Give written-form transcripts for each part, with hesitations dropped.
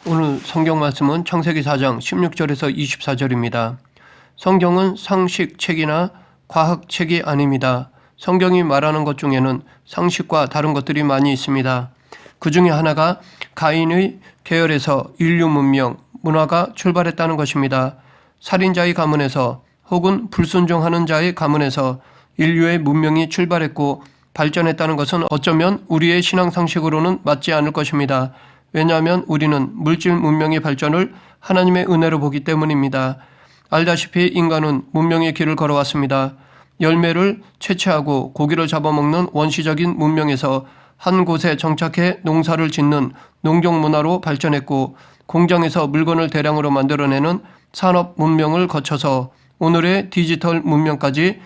오늘 성경 말씀은 창세기 4장 16절에서 24절입니다. 성경은 상식책이나 과학책이 아닙니다. 성경이 말하는 것 중에는 상식과 다른 것들이 많이 있습니다. 그 중에 하나가 가인의 계열에서 인류 문명, 문화가 출발했다는 것입니다. 살인자의 가문에서 혹은 불순종하는 자의 가문에서 인류의 문명이 출발했고 발전했다는 것은 어쩌면 우리의 신앙 상식으로는 맞지 않을 것입니다. 왜냐하면 우리는 물질 문명의 발전을 하나님의 은혜로 보기 때문입니다. 알다시피 인간은 문명의 길을 걸어왔습니다. 열매를 채취하고 고기를 잡아먹는 원시적인 문명에서 한 곳에 정착해 농사를 짓는 농경 문화로 발전했고 공장에서 물건을 대량으로 만들어내는 산업 문명을 거쳐서 오늘의 디지털 문명까지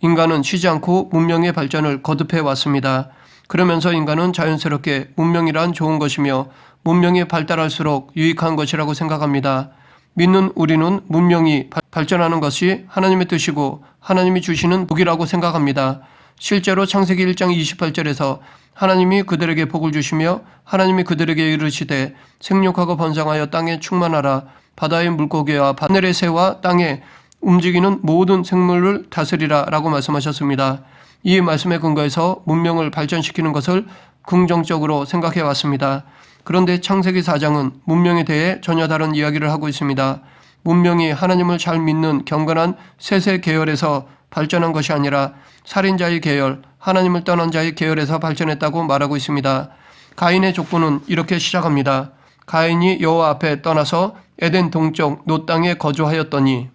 인간은 쉬지 않고 문명의 발전을 거듭해 왔습니다. 그러면서 인간은 자연스럽게 문명이란 좋은 것이며 문명이 발달할수록 유익한 것이라고 생각합니다. 믿는 우리는 문명이 발전하는 것이 하나님의 뜻이고 하나님이 주시는 복이라고 생각합니다. 실제로 창세기 1장 28절에서 하나님이 그들에게 복을 주시며 하나님이 그들에게 이르시되 생육하고 번성하여 땅에 충만하라. 바다의 물고기와 하늘의 새와 땅에 움직이는 모든 생물을 다스리라 라고 말씀하셨습니다. 이 말씀에 근거해서 문명을 발전시키는 것을 긍정적으로 생각해 왔습니다. 그런데 창세기 4장은 문명에 대해 전혀 다른 이야기를 하고 있습니다. 문명이 하나님을 잘 믿는 경건한 셋의 계열에서 발전한 것이 아니라 살인자의 계열, 하나님을 떠난 자의 계열에서 발전했다고 말하고 있습니다. 가인의 족보는 이렇게 시작합니다. 가인이 여호와 앞에 떠나서 에덴 동쪽 놋 땅에 거주하였더니,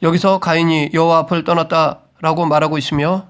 여기서 가인이 여호와 앞을 떠났다라고 말하고 있으며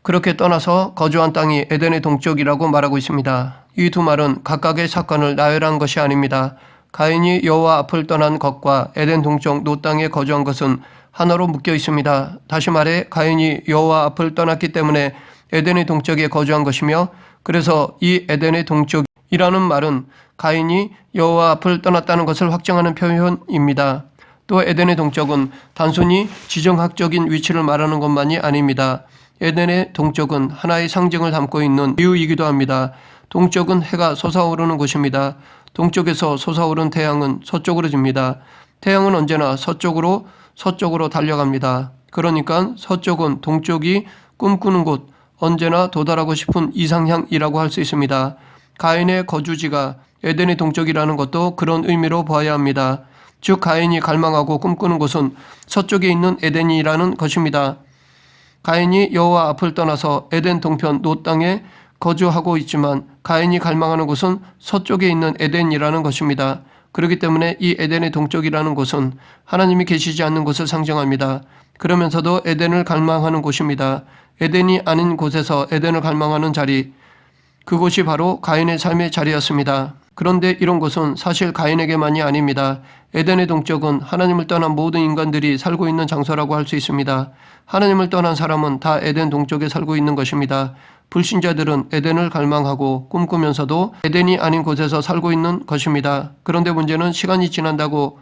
그렇게 떠나서 거주한 땅이 에덴의 동쪽이라고 말하고 있습니다. 이 두 말은 각각의 사건을 나열한 것이 아닙니다. 가인이 여호와 앞을 떠난 것과 에덴 동쪽 놋 땅에 거주한 것은 하나로 묶여 있습니다. 다시 말해 가인이 여호와 앞을 떠났기 때문에 에덴의 동쪽에 거주한 것이며 그래서 이 에덴의 동쪽이라는 말은 가인이 여호와 앞을 떠났다는 것을 확정하는 표현입니다. 또 에덴의 동쪽은 단순히 지정학적인 위치를 말하는 것만이 아닙니다. 에덴의 동쪽은 하나의 상징을 담고 있는 이유이기도 합니다. 동쪽은 해가 솟아오르는 곳입니다. 동쪽에서 솟아오른 태양은 서쪽으로 집니다. 태양은 언제나 서쪽으로 달려갑니다. 그러니까 서쪽은 동쪽이 꿈꾸는 곳, 언제나 도달하고 싶은 이상향이라고 할 수 있습니다. 가인의 거주지가 에덴의 동쪽이라는 것도 그런 의미로 보아야 합니다. 즉 가인이 갈망하고 꿈꾸는 곳은 서쪽에 있는 에덴이라는 것입니다. 가인이 여호와 앞을 떠나서 에덴 동편 놋 땅에 거주하고 있지만 가인이 갈망하는 곳은 서쪽에 있는 에덴이라는 것입니다. 그렇기 때문에 이 에덴의 동쪽이라는 곳은 하나님이 계시지 않는 곳을 상징합니다. 그러면서도 에덴을 갈망하는 곳입니다. 에덴이 아닌 곳에서 에덴을 갈망하는 자리, 그곳이 바로 가인의 삶의 자리였습니다. 그런데 이런 곳은 사실 가인에게만이 아닙니다. 에덴의 동쪽은 하나님을 떠난 모든 인간들이 살고 있는 장소라고 할 수 있습니다. 하나님을 떠난 사람은 다 에덴 동쪽에 살고 있는 것입니다. 불신자들은 에덴을 갈망하고 꿈꾸면서도 에덴이 아닌 곳에서 살고 있는 것입니다. 그런데 문제는 시간이 지난다고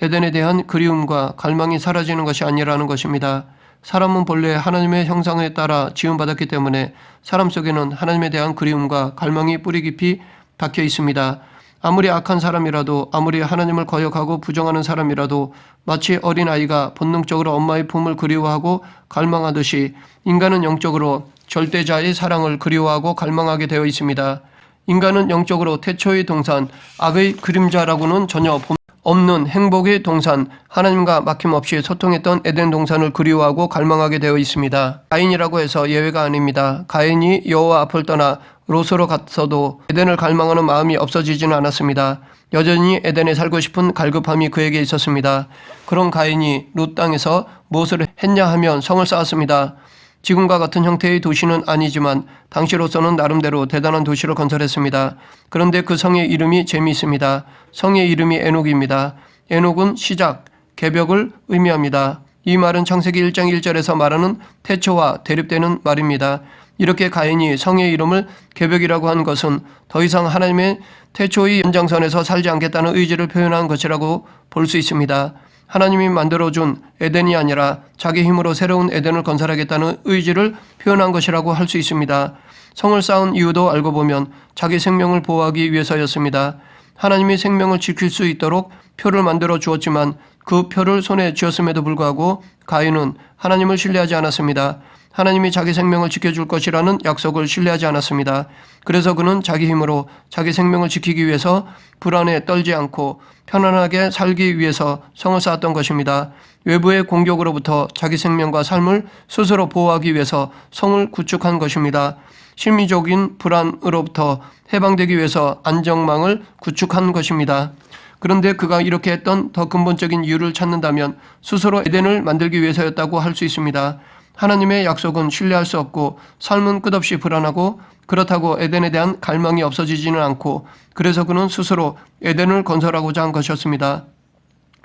에덴에 대한 그리움과 갈망이 사라지는 것이 아니라는 것입니다. 사람은 본래 하나님의 형상에 따라 지음받았기 때문에 사람 속에는 하나님에 대한 그리움과 갈망이 뿌리 깊이 박혀 있습니다. 아무리 악한 사람이라도, 아무리 하나님을 거역하고 부정하는 사람이라도 마치 어린아이가 본능적으로 엄마의 품을 그리워하고 갈망하듯이 인간은 영적으로 절대자의 사랑을 그리워하고 갈망하게 되어 있습니다. 인간은 영적으로 태초의 동산, 악의 그림자라고는 전혀 없는 행복의 동산, 하나님과 막힘없이 소통했던 에덴 동산을 그리워하고 갈망하게 되어 있습니다. 가인이라고 해서 예외가 아닙니다. 가인이 여호와 앞을 떠나 롯으로 갔어도 에덴을 갈망하는 마음이 없어지지는 않았습니다. 여전히 에덴에 살고 싶은 갈급함이 그에게 있었습니다. 그런 가인이 롯 땅에서 무엇을 했냐 하면 성을 쌓았습니다. 지금과 같은 형태의 도시는 아니지만 당시로서는 나름대로 대단한 도시를 건설했습니다. 그런데 그 성의 이름이 재미있습니다. 성의 이름이 에녹입니다. 에녹은 시작, 개벽을 의미합니다. 이 말은 창세기 1장 1절에서 말하는 태초와 대립되는 말입니다. 이렇게 가인이 성의 이름을 개벽이라고 한 것은 더 이상 하나님의 태초의 연장선에서 살지 않겠다는 의지를 표현한 것이라고 볼 수 있습니다. 하나님이 만들어준 에덴이 아니라 자기 힘으로 새로운 에덴을 건설하겠다는 의지를 표현한 것이라고 할 수 있습니다. 성을 쌓은 이유도 알고 보면 자기 생명을 보호하기 위해서였습니다. 하나님이 생명을 지킬 수 있도록 표를 만들어 주었지만 그 표를 손에 쥐었음에도 불구하고 가인은 하나님을 신뢰하지 않았습니다. 하나님이 자기 생명을 지켜줄 것이라는 약속을 신뢰하지 않았습니다. 그래서 그는 자기 힘으로 자기 생명을 지키기 위해서 불안에 떨지 않고 편안하게 살기 위해서 성을 쌓았던 것입니다. 외부의 공격으로부터 자기 생명과 삶을 스스로 보호하기 위해서 성을 구축한 것입니다. 심리적인 불안으로부터 해방되기 위해서 안정망을 구축한 것입니다. 그런데 그가 이렇게 했던 더 근본적인 이유를 찾는다면 스스로 에덴을 만들기 위해서였다고 할 수 있습니다. 하나님의 약속은 신뢰할 수 없고 삶은 끝없이 불안하고 그렇다고 에덴에 대한 갈망이 없어지지는 않고 그래서 그는 스스로 에덴을 건설하고자 한 것이었습니다.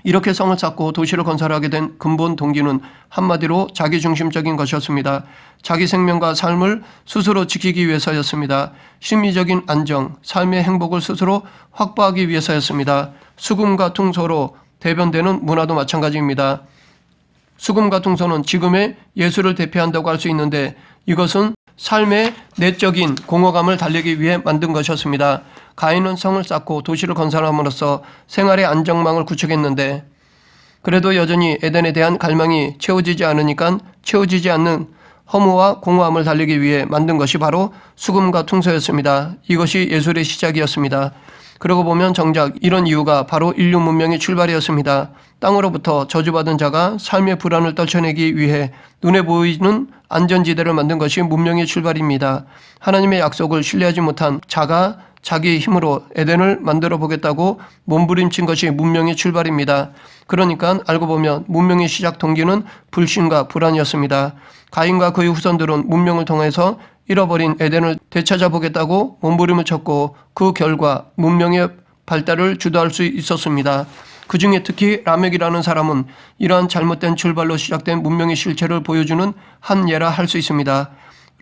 이렇게 성을 쌓고 도시를 건설하게 된 근본 동기는 한마디로 자기중심적인 것이었습니다. 자기 생명과 삶을 스스로 지키기 위해서였습니다. 심리적인 안정, 삶의 행복을 스스로 확보하기 위해서였습니다. 수금과 퉁소로 대변되는 문화도 마찬가지입니다. 수금과 퉁소는 지금의 예술을 대표한다고 할 수 있는데 이것은 삶의 내적인 공허감을 달래기 위해 만든 것이었습니다. 가인은 성을 쌓고 도시를 건설함으로써 생활의 안정망을 구축했는데 그래도 여전히 에덴에 대한 갈망이 채워지지 않으니까 채워지지 않는 허무와 공허함을 달래기 위해 만든 것이 바로 수금과 퉁소였습니다. 이것이 예술의 시작이었습니다. 그러고 보면 정작 이런 이유가 바로 인류 문명의 출발이었습니다. 땅으로부터 저주받은 자가 삶의 불안을 떨쳐내기 위해 눈에 보이는 안전지대를 만든 것이 문명의 출발입니다. 하나님의 약속을 신뢰하지 못한 자가 자기 힘으로 에덴을 만들어 보겠다고 몸부림친 것이 문명의 출발입니다. 그러니까 알고 보면 문명의 시작 동기는 불신과 불안이었습니다. 가인과 그의 후손들은 문명을 통해서 잃어버린 에덴을 되찾아 보겠다고 몸부림을 쳤고 그 결과 문명의 발달을 주도할 수 있었습니다. 그 중에 특히 라멕이라는 사람은 이러한 잘못된 출발로 시작된 문명의 실체를 보여주는 한 예라 할 수 있습니다.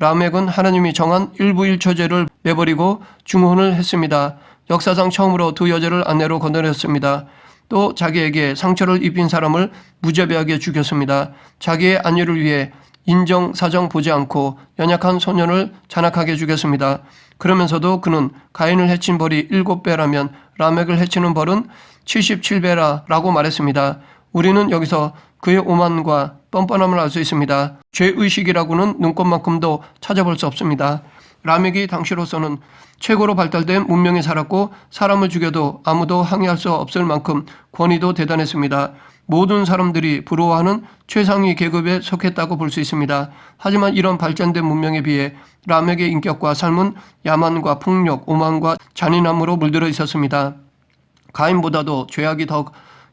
라멕은 하나님이 정한 일부일처제를 내버리고 중혼을 했습니다. 역사상 처음으로 두 여자를 아내로 거느렸습니다. 또 자기에게 상처를 입힌 사람을 무자비하게 죽였습니다. 자기의 안위를 위해 인정사정 보지 않고 연약한 소년을 잔악하게 죽였습니다. 그러면서도 그는 가인을 해친 벌이 7배라면 라멕을 해치는 벌은 77배라고 말했습니다. 우리는 여기서 그의 오만과 뻔뻔함을 알 수 있습니다. 죄의식이라고는 눈꼽만큼도 찾아볼 수 없습니다. 라멕이 당시로서는 최고로 발달된 문명에 살았고 사람을 죽여도 아무도 항의할 수 없을 만큼 권위도 대단했습니다. 모든 사람들이 부러워하는 최상위 계급에 속했다고 볼 수 있습니다. 하지만 이런 발전된 문명에 비해 라멕의 인격과 삶은 야만과 폭력, 오만과 잔인함으로 물들어 있었습니다. 가인보다도 죄악이 더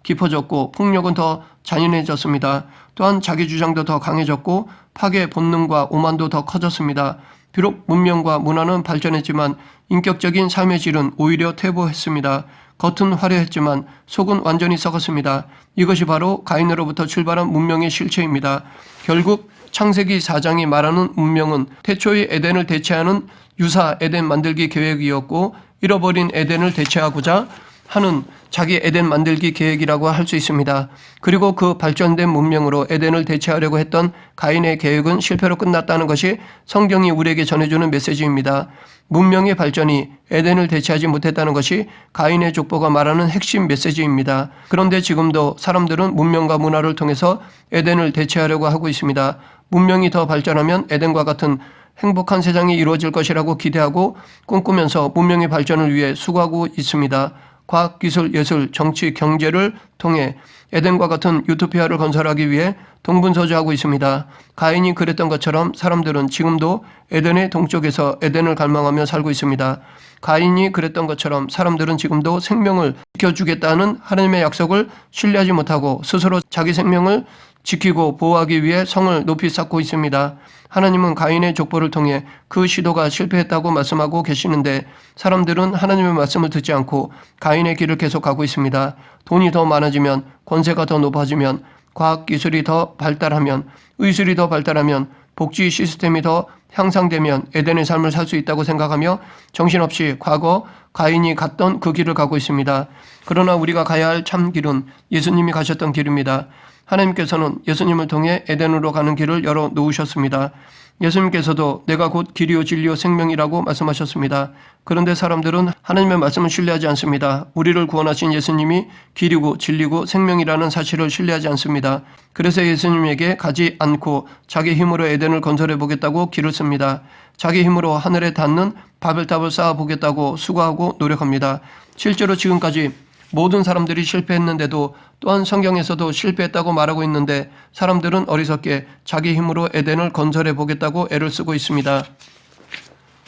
깊어졌고 폭력은 더 잔인해졌습니다. 또한 자기 주장도 더 강해졌고 파괴 본능과 오만도 더 커졌습니다. 비록 문명과 문화는 발전했지만 인격적인 삶의 질은 오히려 퇴보했습니다. 겉은 화려했지만 속은 완전히 썩었습니다. 이것이 바로 가인으로부터 출발한 문명의 실체입니다. 결국 창세기 4장이 말하는 문명은 태초의 에덴을 대체하는 유사 에덴 만들기 계획이었고 잃어버린 에덴을 대체하고자 하는 자기 에덴 만들기 계획이라고 할 수 있습니다. 그리고 그 발전된 문명으로 에덴을 대체하려고 했던 가인의 계획은 실패로 끝났다는 것이 성경이 우리에게 전해주는 메시지입니다. 문명의 발전이 에덴을 대체하지 못했다는 것이 가인의 족보가 말하는 핵심 메시지입니다. 그런데 지금도 사람들은 문명과 문화를 통해서 에덴을 대체하려고 하고 있습니다. 문명이 더 발전하면 에덴과 같은 행복한 세상이 이루어질 것이라고 기대하고 꿈꾸면서 문명의 발전을 위해 수고하고 있습니다. 과학, 기술, 예술, 정치, 경제를 통해 에덴과 같은 유토피아를 건설하기 위해 동분서주하고 있습니다. 가인이 그랬던 것처럼 사람들은 지금도 에덴의 동쪽에서 에덴을 갈망하며 살고 있습니다. 가인이 그랬던 것처럼 사람들은 지금도 생명을 지켜주겠다는 하나님의 약속을 신뢰하지 못하고 스스로 자기 생명을 지키고 보호하기 위해 성을 높이 쌓고 있습니다. 하나님은 가인의 족보를 통해 그 시도가 실패했다고 말씀하고 계시는데 사람들은 하나님의 말씀을 듣지 않고 가인의 길을 계속 가고 있습니다. 돈이 더 많아지면, 권세가 더 높아지면, 과학기술이 더 발달하면, 의술이 더 발달하면, 복지 시스템이 더 향상되면 에덴의 삶을 살 수 있다고 생각하며 정신없이 과거 가인이 갔던 그 길을 가고 있습니다. 그러나 우리가 가야 할 참 길은 예수님이 가셨던 길입니다. 하나님께서는 예수님을 통해 에덴으로 가는 길을 열어 놓으셨습니다. 예수님께서도 내가 곧 길이요 진리요 생명이라고 말씀하셨습니다. 그런데 사람들은 하나님의 말씀을 신뢰하지 않습니다. 우리를 구원하신 예수님이 길이고 진리고 생명이라는 사실을 신뢰하지 않습니다. 그래서 예수님에게 가지 않고 자기 힘으로 에덴을 건설해 보겠다고 길을 씁니다. 자기 힘으로 하늘에 닿는 바벨탑을 쌓아 보겠다고 수고하고 노력합니다. 실제로 지금까지 모든 사람들이 실패했는데도 또한 성경에서도 실패했다고 말하고 있는데 사람들은 어리석게 자기 힘으로 에덴을 건설해 보겠다고 애를 쓰고 있습니다.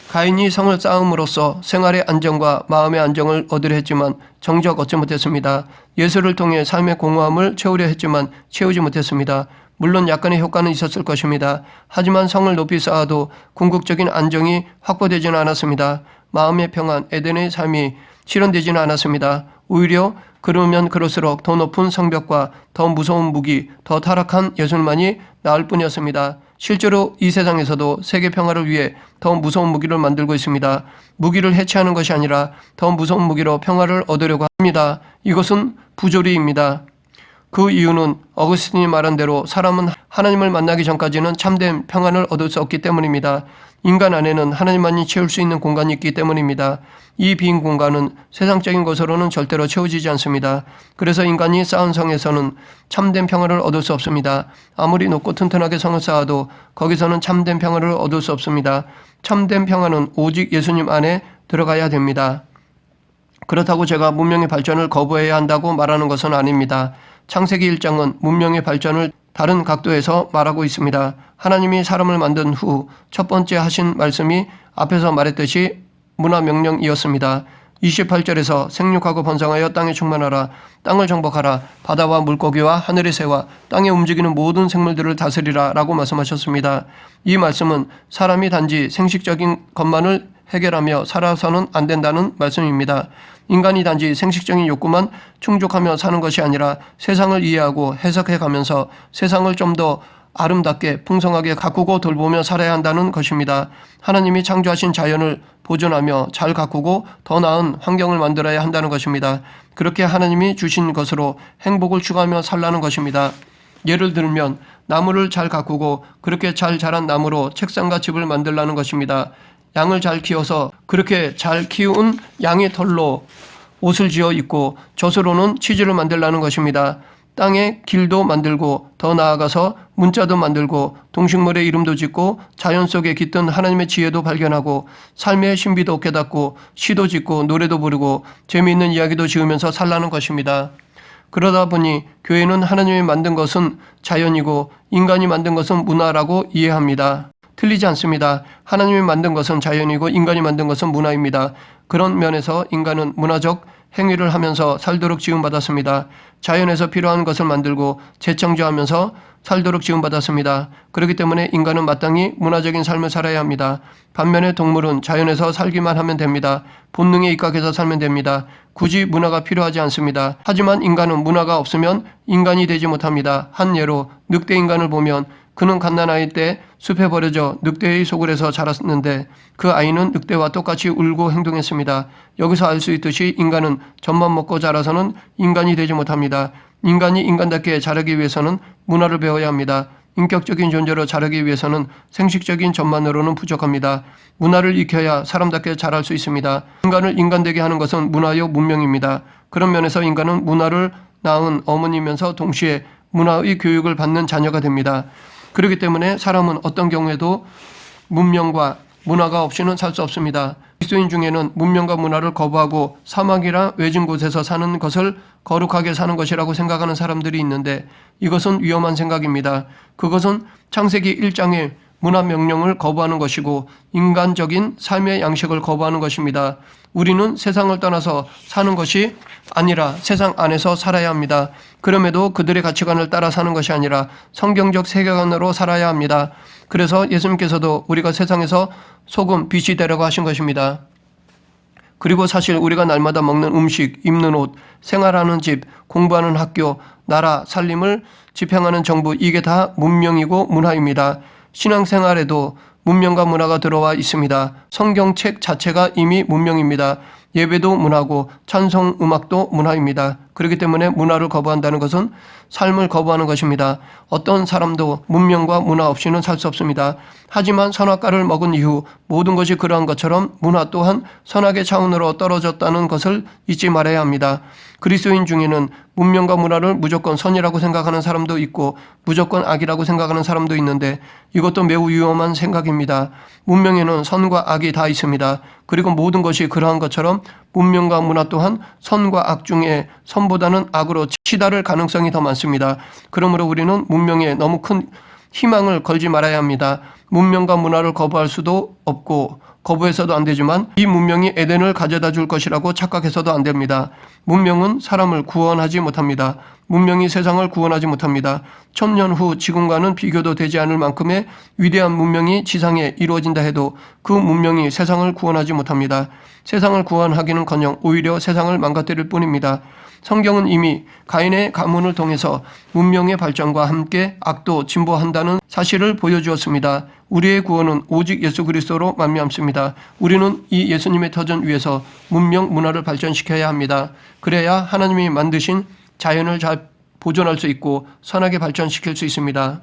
가인이 성을 쌓음으로써 생활의 안정과 마음의 안정을 얻으려 했지만 정작 얻지 못했습니다. 예수를 통해 삶의 공허함을 채우려 했지만 채우지 못했습니다. 물론 약간의 효과는 있었을 것입니다. 하지만 성을 높이 쌓아도 궁극적인 안정이 확보되지는 않았습니다. 마음의 평안, 에덴의 삶이 실현되지는 않았습니다. 오히려 그러면 그럴수록 더 높은 성벽과 더 무서운 무기, 더 타락한 예술만이 나을 뿐이었습니다. 실제로 이 세상에서도 세계 평화를 위해 더 무서운 무기를 만들고 있습니다. 무기를 해체하는 것이 아니라 더 무서운 무기로 평화를 얻으려고 합니다. 이것은 부조리입니다. 그 이유는 어거스틴이 말한 대로 사람은 하나님을 만나기 전까지는 참된 평안을 얻을 수 없기 때문입니다. 인간 안에는 하나님만이 채울 수 있는 공간이 있기 때문입니다. 이 빈 공간은 세상적인 것으로는 절대로 채워지지 않습니다. 그래서 인간이 쌓은 성에서는 참된 평화를 얻을 수 없습니다. 아무리 높고 튼튼하게 성을 쌓아도 거기서는 참된 평화를 얻을 수 없습니다. 참된 평화는 오직 예수님 안에 들어가야 됩니다. 그렇다고 제가 문명의 발전을 거부해야 한다고 말하는 것은 아닙니다. 창세기 1장은 문명의 발전을 다른 각도에서 말하고 있습니다. 하나님이 사람을 만든 후 첫 번째 하신 말씀이 앞에서 말했듯이 문화명령이었습니다. 28절에서 생육하고 번성하여 땅에 충만하라. 땅을 정복하라. 바다와 물고기와 하늘의 새와 땅에 움직이는 모든 생물들을 다스리라 라고 말씀하셨습니다. 이 말씀은 사람이 단지 생식적인 것만을 해결하며 살아서는 안 된다는 말씀입니다. 인간이 단지 생식적인 욕구만 충족하며 사는 것이 아니라 세상을 이해하고 해석해가면서 세상을 좀 더 아름답게 풍성하게 가꾸고 돌보며 살아야 한다는 것입니다. 하나님이 창조하신 자연을 보존하며 잘 가꾸고 더 나은 환경을 만들어야 한다는 것입니다. 그렇게 하나님이 주신 것으로 행복을 추구하며 살라는 것입니다. 예를 들면 나무를 잘 가꾸고 그렇게 잘 자란 나무로 책상과 집을 만들라는 것입니다. 양을 잘 키워서 그렇게 잘 키운 양의 털로 옷을 지어 입고 젖으로는 치즈를 만들라는 것입니다. 땅에 길도 만들고 더 나아가서 문자도 만들고 동식물의 이름도 짓고 자연 속에 깃든 하나님의 지혜도 발견하고 삶의 신비도 깨닫고 시도 짓고 노래도 부르고 재미있는 이야기도 지으면서 살라는 것입니다. 그러다 보니 교회는 하나님이 만든 것은 자연이고 인간이 만든 것은 문화라고 이해합니다. 틀리지 않습니다. 하나님이 만든 것은 자연이고 인간이 만든 것은 문화입니다. 그런 면에서 인간은 문화적 행위를 하면서 살도록 지음받았습니다. 자연에서 필요한 것을 만들고 재창조하면서 살도록 지음받았습니다. 그렇기 때문에 인간은 마땅히 문화적인 삶을 살아야 합니다. 반면에 동물은 자연에서 살기만 하면 됩니다. 본능에 입각해서 살면 됩니다. 굳이 문화가 필요하지 않습니다. 하지만 인간은 문화가 없으면 인간이 되지 못합니다. 한 예로 늑대 인간을 보면 그는 갓난아이 때 숲에 버려져 늑대의 소굴에서 자랐는데 그 아이는 늑대와 똑같이 울고 행동했습니다. 여기서 알 수 있듯이 인간은 젖만 먹고 자라서는 인간이 되지 못합니다. 인간이 인간답게 자라기 위해서는 문화를 배워야 합니다. 인격적인 존재로 자라기 위해서는 생식적인 젖만으로는 부족합니다. 문화를 익혀야 사람답게 자랄 수 있습니다. 인간을 인간되게 하는 것은 문화요 문명입니다. 그런 면에서 인간은 문화를 낳은 어머니면서 동시에 문화의 교육을 받는 자녀가 됩니다. 그렇기 때문에 사람은 어떤 경우에도 문명과 문화가 없이는 살 수 없습니다. 그리스도인 중에는 문명과 문화를 거부하고 사막이나 외진 곳에서 사는 것을 거룩하게 사는 것이라고 생각하는 사람들이 있는데 이것은 위험한 생각입니다. 그것은 창세기 1장의 문화 명령을 거부하는 것이고 인간적인 삶의 양식을 거부하는 것입니다. 우리는 세상을 떠나서 사는 것이 아니라 세상 안에서 살아야 합니다. 그럼에도 그들의 가치관을 따라 사는 것이 아니라 성경적 세계관으로 살아야 합니다. 그래서 예수님께서도 우리가 세상에서 소금, 빛이 되라고 하신 것입니다. 그리고 사실 우리가 날마다 먹는 음식, 입는 옷, 생활하는 집, 공부하는 학교, 나라, 살림을 집행하는 정부, 이게 다 문명이고 문화입니다. 신앙생활에도 문명과 문화가 들어와 있습니다. 성경책 자체가 이미 문명입니다. 예배도 문화고 찬송 음악도 문화입니다. 그렇기 때문에 문화를 거부한다는 것은 삶을 거부하는 것입니다. 어떤 사람도 문명과 문화 없이는 살 수 없습니다. 하지만 선악과를 먹은 이후 모든 것이 그러한 것처럼 문화 또한 선악의 차원으로 떨어졌다는 것을 잊지 말아야 합니다. 그리스도인 중에는 문명과 문화를 무조건 선이라고 생각하는 사람도 있고 무조건 악이라고 생각하는 사람도 있는데 이것도 매우 위험한 생각입니다. 문명에는 선과 악이 다 있습니다. 그리고 모든 것이 그러한 것처럼 문명과 문화 또한 선과 악 중에 선보다는 악으로 치달을 가능성이 더 많습니다. 그러므로 우리는 문명에 너무 큰 희망을 걸지 말아야 합니다. 문명과 문화를 거부할 수도 없고 거부해서도 안 되지만 이 문명이 에덴을 가져다 줄 것이라고 착각해서도 안 됩니다. 문명은 사람을 구원하지 못합니다. 문명이 세상을 구원하지 못합니다. 1000년 후 지금과는 비교도 되지 않을 만큼의 위대한 문명이 지상에 이루어진다 해도 그 문명이 세상을 구원하지 못합니다. 세상을 구원하기는커녕 오히려 세상을 망가뜨릴 뿐입니다. 성경은 이미 가인의 가문을 통해서 문명의 발전과 함께 악도 진보한다는 사실을 보여주었습니다. 우리의 구원은 오직 예수 그리스도로 말미암습니다. 우리는 이 예수님의 터전 위에서 문명 문화를 발전시켜야 합니다. 그래야 하나님이 만드신 자연을 잘 보존할 수 있고 선하게 발전시킬 수 있습니다.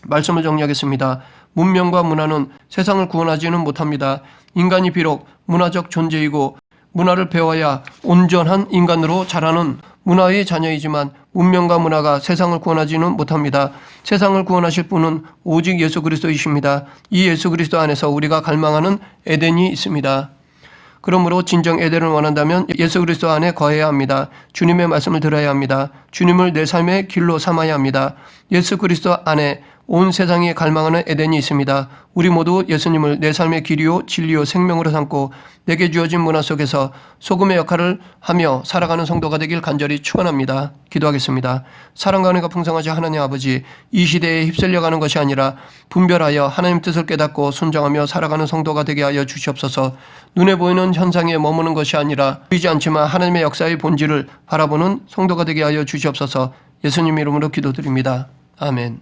말씀을 정리하겠습니다. 문명과 문화는 세상을 구원하지는 못합니다. 인간이 비록 문화적 존재이고 문화를 배워야 온전한 인간으로 자라는 문화의 자녀이지만 문명과 문화가 세상을 구원하지는 못합니다. 세상을 구원하실 분은 오직 예수 그리스도이십니다. 이 예수 그리스도 안에서 우리가 갈망하는 에덴이 있습니다. 그러므로 진정 에덴을 원한다면 예수 그리스도 안에 거해야 합니다. 주님의 말씀을 들어야 합니다. 주님을 내 삶의 길로 삼아야 합니다. 예수 그리스도 안에 온 세상이 갈망하는 에덴이 있습니다. 우리 모두 예수님을 내 삶의 길이요 진리요 생명으로 삼고 내게 주어진 문화 속에서 소금의 역할을 하며 살아가는 성도가 되길 간절히 축원합니다. 기도하겠습니다. 사랑과 은혜가 풍성하신 하나님 아버지, 이 시대에 휩쓸려가는 것이 아니라 분별하여 하나님 뜻을 깨닫고 순종하며 살아가는 성도가 되게 하여 주시옵소서. 눈에 보이는 현상에 머무는 것이 아니라 보이지 않지만 하나님의 역사의 본질을 바라보는 성도가 되게 하여 주시옵소서. 예수님 이름으로 기도드립니다. 아멘.